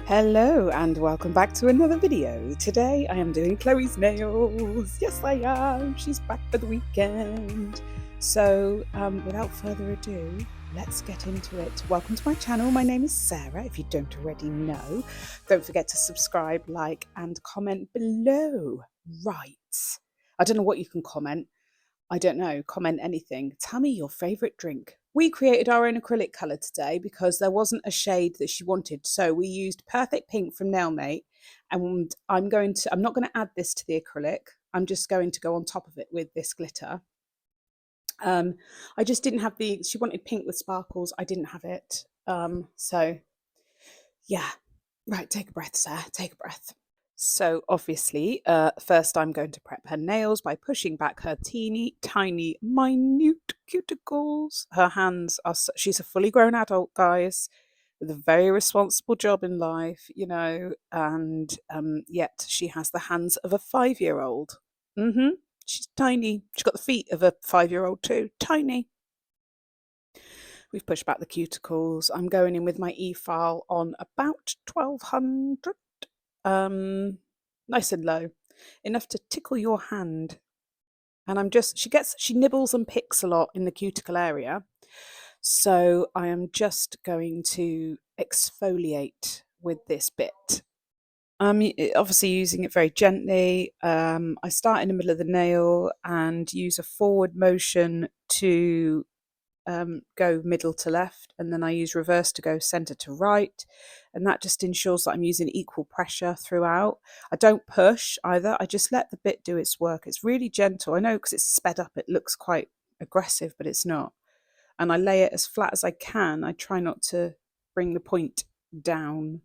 Hello and welcome back to another video. Today I am doing Chloe's nails. Yes I am, she's back for the weekend. So without further ado, let's get into it. Welcome to my channel. My name is Sarah, if you don't already know. Don't forget to subscribe, like and comment below. Right, I don't know what you can comment. I don't know, comment anything. Tell me your favourite drink. We created our own acrylic colour today because there wasn't a shade that she wanted. So we used Perfect Pink from Nailmate, and I'm not going to add this to the acrylic. I'm just going to go on top of it with this glitter. I just didn't have she wanted pink with sparkles. I didn't have it. So yeah, right, take a breath, Sarah, take a breath. So obviously, first I'm going to prep her nails by pushing back her teeny tiny minute cuticles. Her hands are, she's a fully grown adult, guys, with a very responsible job in life, you know, and yet she has the hands of a 5-year-old. She's tiny. She's got the feet of a 5-year-old too, tiny. We've pushed back the cuticles. I'm going in with my E-file on about 1200. Nice and low, enough to tickle your hand. And she nibbles and picks a lot in the cuticle area. So I am just going to exfoliate with this bit. I'm obviously using it very gently. I start in the middle of the nail and use a forward motion to go middle to left, and then I use reverse to go center to right, and that just ensures that I'm using equal pressure throughout. I don't push either. I just let the bit do its work. It's really gentle. I know because it's sped up it looks quite aggressive, but it's not. And I lay it as flat as I can. I try not to bring the point down.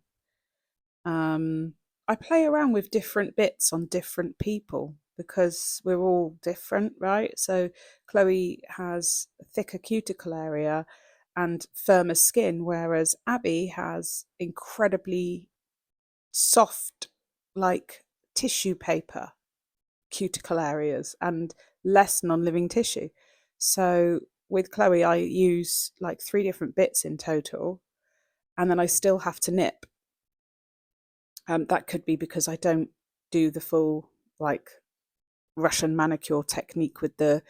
I play around with different bits on different people because we're all different, right? So Chloe has a thicker cuticle area and firmer skin, whereas Abby has incredibly soft, like tissue paper cuticle areas and less non-living tissue. So with Chloe, I use like 3 different bits in total, and then I still have to nip. That could be because I don't do the full like Russian manicure technique with the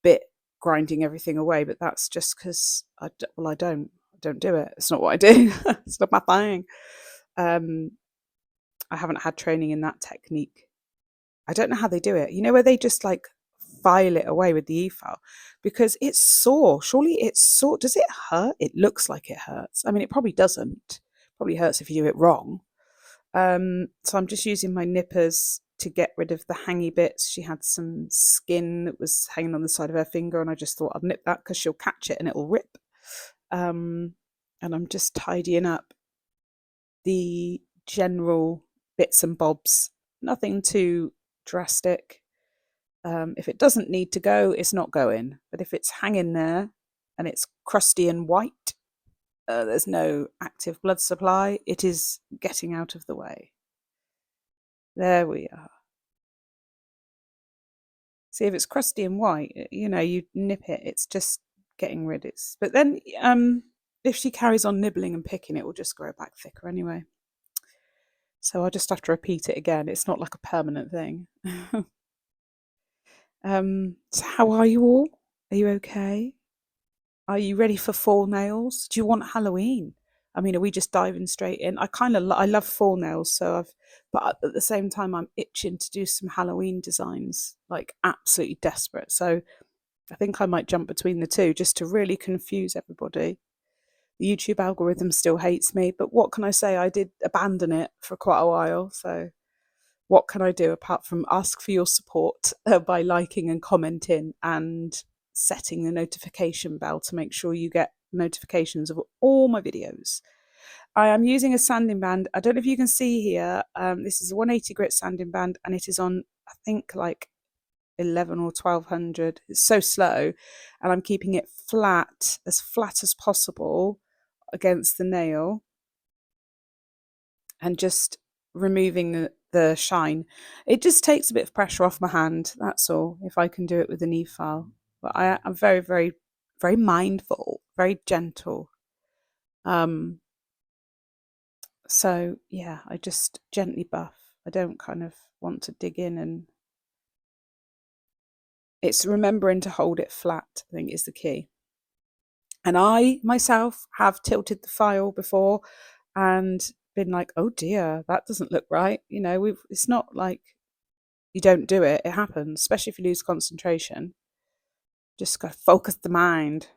bit grinding everything away, but that's just because I don't do it. It's not what I do. It's not my thing. I haven't had training in that technique. I don't know how they do it. You know, where they just like file it away with the e-file because it's sore. Surely it's sore. Does it hurt? It looks like it hurts. I mean, it probably doesn't. Probably hurts if you do it wrong. So I'm just using my nippers to get rid of the hangy bits. She had some skin that was hanging on the side of her finger, and I just thought I'd nip that because she'll catch it and it'll rip. And I'm just tidying up the general bits and bobs. Nothing too drastic. If it doesn't need to go, it's not going. But if it's hanging there and it's crusty and white, there's no active blood supply, it is getting out of the way. There we are. See, if it's crusty and white, you know, you nip it, it's just getting rid of it. But then if she carries on nibbling and picking, it will just grow back thicker anyway. So I'll just have to repeat it again. It's not like a permanent thing. So how are you all? Are you okay? Are you ready for fall nails? Do you want Halloween? I mean, are we just diving straight in? I love fall nails, but at the same time, I'm itching to do some Halloween designs, like absolutely desperate. So I think I might jump between the two just to really confuse everybody. The YouTube algorithm still hates me, but what can I say? I did abandon it for quite a while, so what can I do apart from ask for your support by liking and commenting and setting the notification bell to make sure you get notifications of all my videos. I am using a sanding band. I don't know if you can see here. This is a 180 grit sanding band, and it is on, I think, like 11 or 1200. It's so slow, and I'm keeping it flat as possible against the nail, and just removing the shine. It just takes a bit of pressure off my hand, that's all, if I can do it with an e-file. But I'm very, very, very mindful, very gentle. So yeah, I just gently buff. I don't kind of want to dig in, and it's remembering to hold it flat, I think, is the key. And I myself have tilted the file before and been like, oh dear, that doesn't look right. You know, it's not like you don't do it. It happens, especially if you lose concentration. Just gotta focus the mind,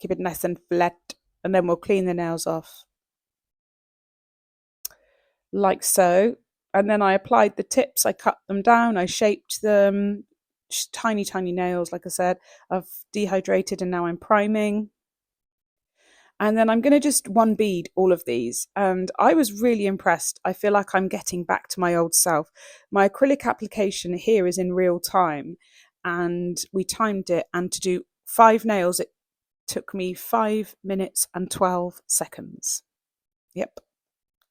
keep it nice and flat, and then we'll clean the nails off. Like so. And then I applied the tips, I cut them down, I shaped them, tiny, tiny nails, like I said. I've dehydrated and now I'm priming. And then I'm going to just one bead all of these. And I was really impressed. I feel like I'm getting back to my old self. My acrylic application here is in real time. And we timed it. And to do 5 nails, it took me 5 minutes and 12 seconds. Yep.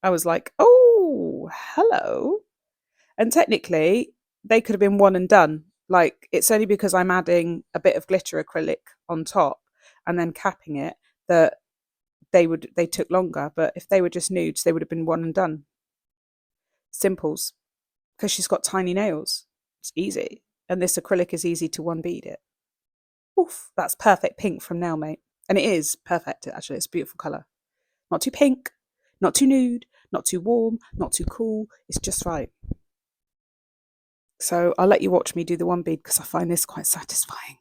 I was like, oh, hello. And technically, they could have been one and done. Like, it's only because I'm adding a bit of glitter acrylic on top and then capping it that they took longer. But if they were just nudes, they would have been one and done. Simples. Because she's got tiny nails. It's easy. And this acrylic is easy to one bead it. Oof, that's perfect pink from Nailmate. And it is perfect, actually. It's a beautiful colour. Not too pink, not too nude, not too warm, not too cool. It's just right. So I'll let you watch me do the one bead because I find this quite satisfying.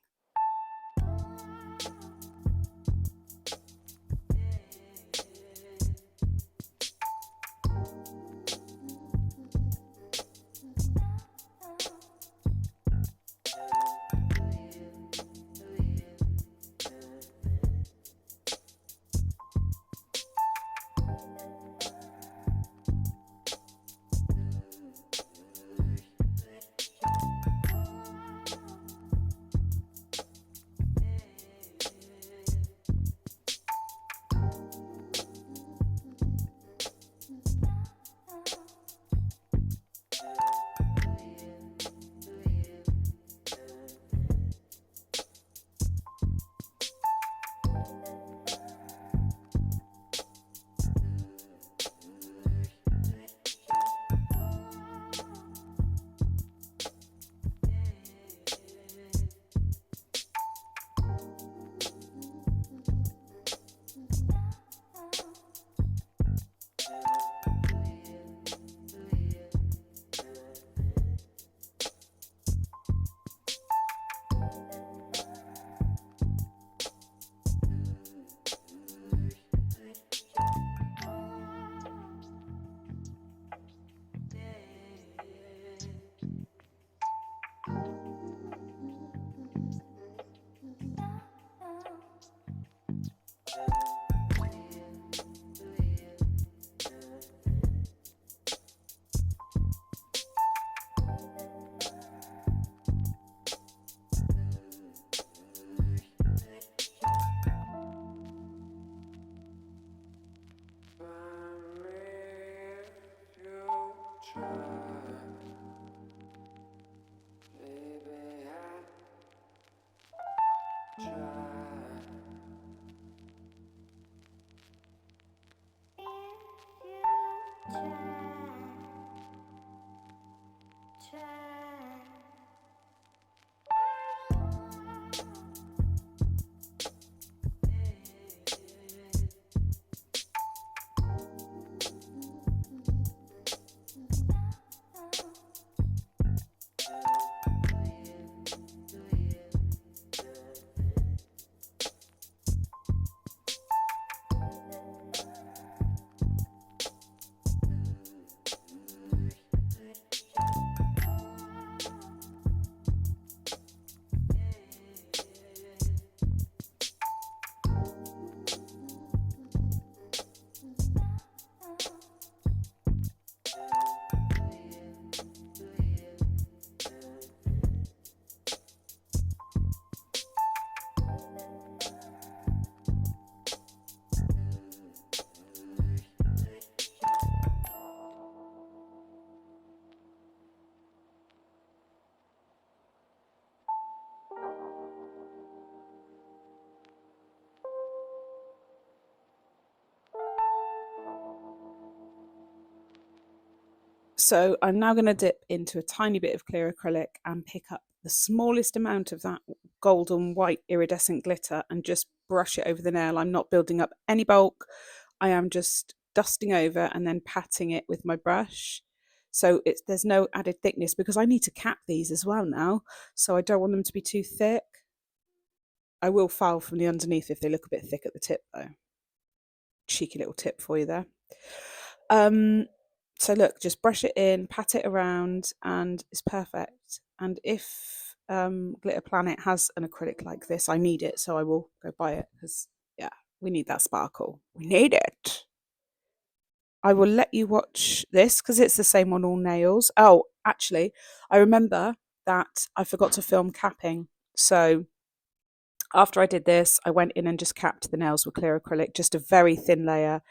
So I'm now going to dip into a tiny bit of clear acrylic and pick up the smallest amount of that golden white iridescent glitter and just brush it over the nail. I'm not building up any bulk. I am just dusting over and then patting it with my brush. So there's no added thickness because I need to cap these as well now. So I don't want them to be too thick. I will file from the underneath if they look a bit thick at the tip though. Cheeky little tip for you there. So look, just brush it in, pat it around, and it's perfect. And if Glitter Planet has an acrylic like this, I need it, so I will go buy it because, yeah, we need that sparkle. We need it. I will let you watch this because it's the same on all nails. Oh, actually, I remember that I forgot to film capping. So after I did this, I went in and just capped the nails with clear acrylic, just a very thin layer.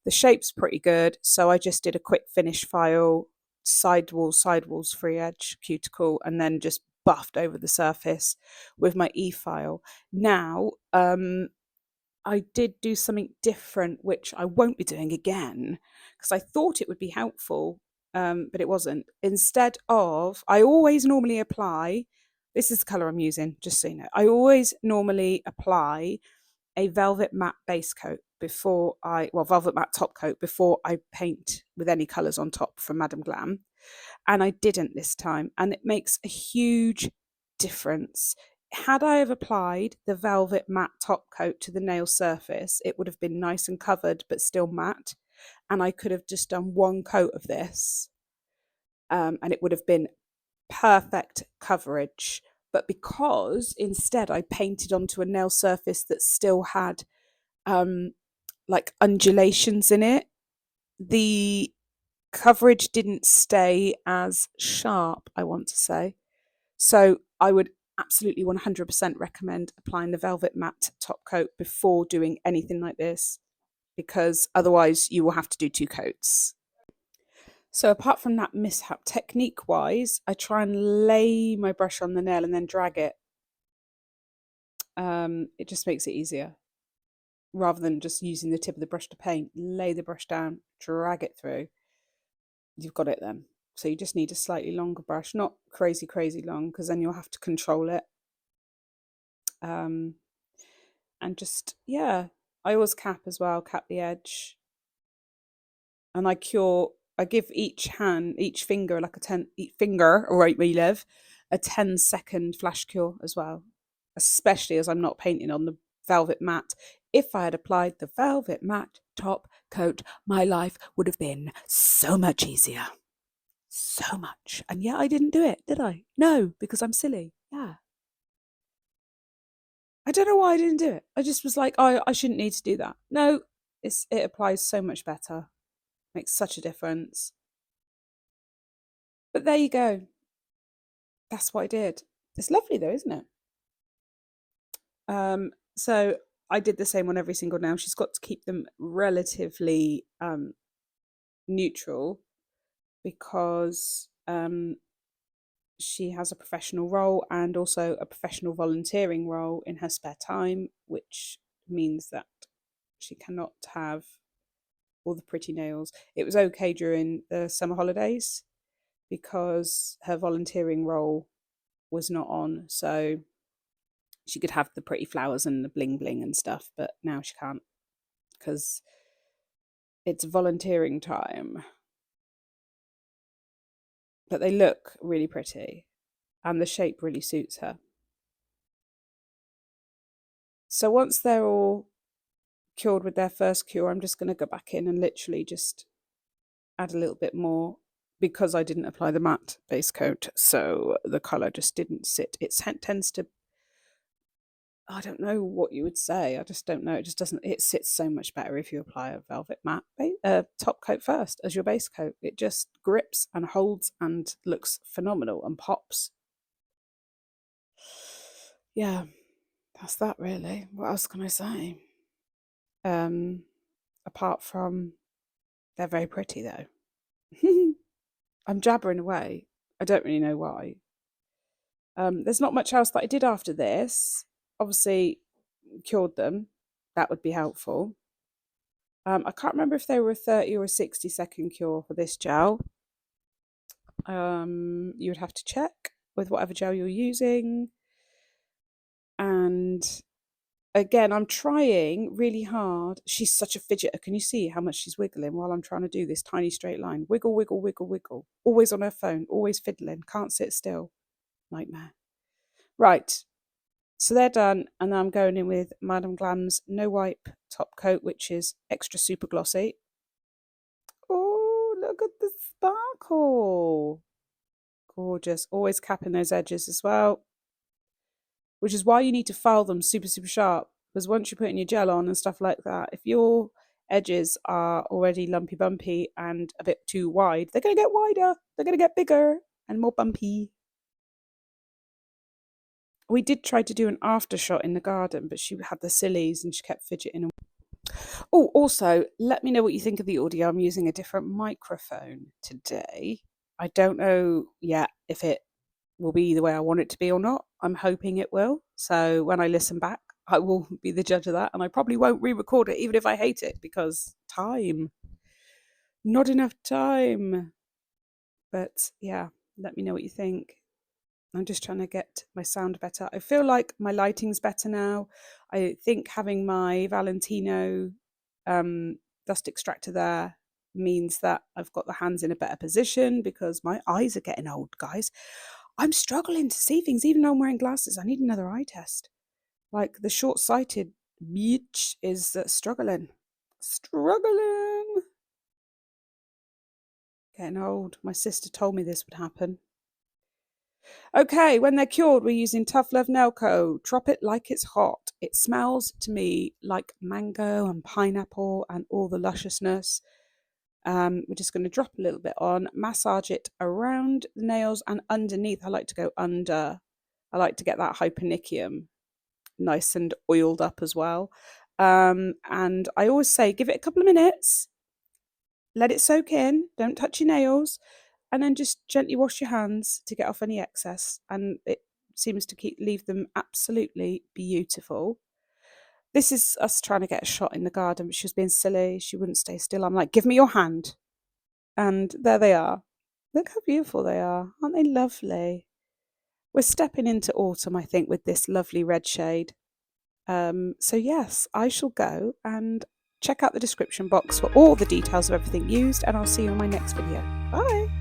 The shape's pretty good, so I just did a quick finish file, sidewalls, free edge, cuticle, and then just buffed over the surface with my e-file. Now, I did do something different, which I won't be doing again, because I thought it would be helpful, but it wasn't. Instead of, I always normally apply, this is the colour I'm using, just so you know, I always normally apply a velvet matte base coat velvet matte top coat before I paint with any colours on top from Madame Glam. And I didn't this time, and it makes a huge difference. Had I have applied the velvet matte top coat to the nail surface, it would have been nice and covered, but still matte. And I could have just done one coat of this, and it would have been perfect coverage. But because instead I painted onto a nail surface that still had like undulations in it, the coverage didn't stay as sharp, I want to say. So I would absolutely 100% recommend applying the velvet matte top coat before doing anything like this, because otherwise you will have to do 2 coats. So apart from that mishap, technique wise, I try and lay my brush on the nail and then drag it. It just makes it easier. Rather than just using the tip of the brush to paint, lay the brush down, drag it through. You've got it then. So you just need a slightly longer brush, not crazy long, because then you'll have to control it. And just, yeah, I always cap as well, cap the edge. And I give each finger like each finger, or right where you live, a 10-second flash cure as well, especially as I'm not painting on the velvet matte. If I had applied the velvet matte top coat, my life would have been so much easier. So much. And yeah, I didn't do it, did I? No, because I'm silly. Yeah. I don't know why I didn't do it. I just was like, I shouldn't need to do that. No, it applies so much better. Makes such a difference. But there you go. That's what I did. It's lovely though, isn't it? So I did the same on every single nail. She's got to keep them relatively neutral because she has a professional role and also a professional volunteering role in her spare time, which means that she cannot have all the pretty nails. It was okay during the summer holidays because her volunteering role was not on, so she could have the pretty flowers and the bling bling and stuff, but now she can't because it's volunteering time. But they look really pretty and the shape really suits her. So once they're all cured with their first cure, I'm just going to go back in and literally just add a little bit more because I didn't apply the matte base coat, so the colour just didn't sit. It tends to, I don't know what you would say, I just don't know, it just doesn't, it sits so much better if you apply a velvet matte top coat first as your base coat. It just grips and holds and looks phenomenal and pops. Yeah, that's that really. What else can I say? Apart from they're very pretty though. I'm jabbering away. I don't really know why. There's not much else that I did after this. Obviously, cured them. That would be helpful. I can't remember if they were a 30 or a 60-second cure for this gel. You would have to check with whatever gel you're using. And again, I'm trying really hard. She's such a fidgeter. Can you see how much she's wiggling while I'm trying to do this tiny straight line? Wiggle, wiggle, wiggle, wiggle. Always on her phone, always fiddling. Can't sit still. Nightmare. Right. So they're done. And then I'm going in with Madame Glam's No Wipe top coat, which is extra super glossy. Oh, look at the sparkle. Gorgeous. Always capping those edges as well. Which is why you need to file them super, super sharp. Because once you're putting your gel on and stuff like that, if your edges are already lumpy bumpy and a bit too wide, they're going to get wider. They're going to get bigger and more bumpy. We did try to do an after shot in the garden, but she had the sillies and she kept fidgeting. Oh, also, let me know what you think of the audio. I'm using a different microphone today. I don't know yet if it will be the way I want it to be or not. I'm hoping it will. So when I listen back, I will be the judge of that. And I probably won't re-record it, even if I hate it, because time. Not enough time. But yeah, let me know what you think. I'm just trying to get my sound better. I feel like my lighting's better now. I think having my Valentino dust extractor there means that I've got the hands in a better position because my eyes are getting old, guys. I'm struggling to see things even though I'm wearing glasses. I need another eye test. Like the short-sighted bitch is struggling. Getting old. My sister told me this would happen. Okay, when they're cured, we're using Tough Love Nail Co. Drop it like it's hot. It smells to me like mango and pineapple and all the lusciousness. We're just going to drop a little bit on, massage it around the nails and underneath. I like to go under. I like to get that hypernicum nice and oiled up as well. And I always say, give it a couple of minutes, let it soak in, don't touch your nails, and then just gently wash your hands to get off any excess. And it seems to leave them absolutely beautiful. This is us trying to get a shot in the garden, but she was being silly. She wouldn't stay still. I'm like, give me your hand. And there they are. Look how beautiful they are. Aren't they lovely? We're stepping into autumn, I think, with this lovely red shade. So yes, I shall go and check out the description box for all the details of everything used, and I'll see you on my next video. Bye!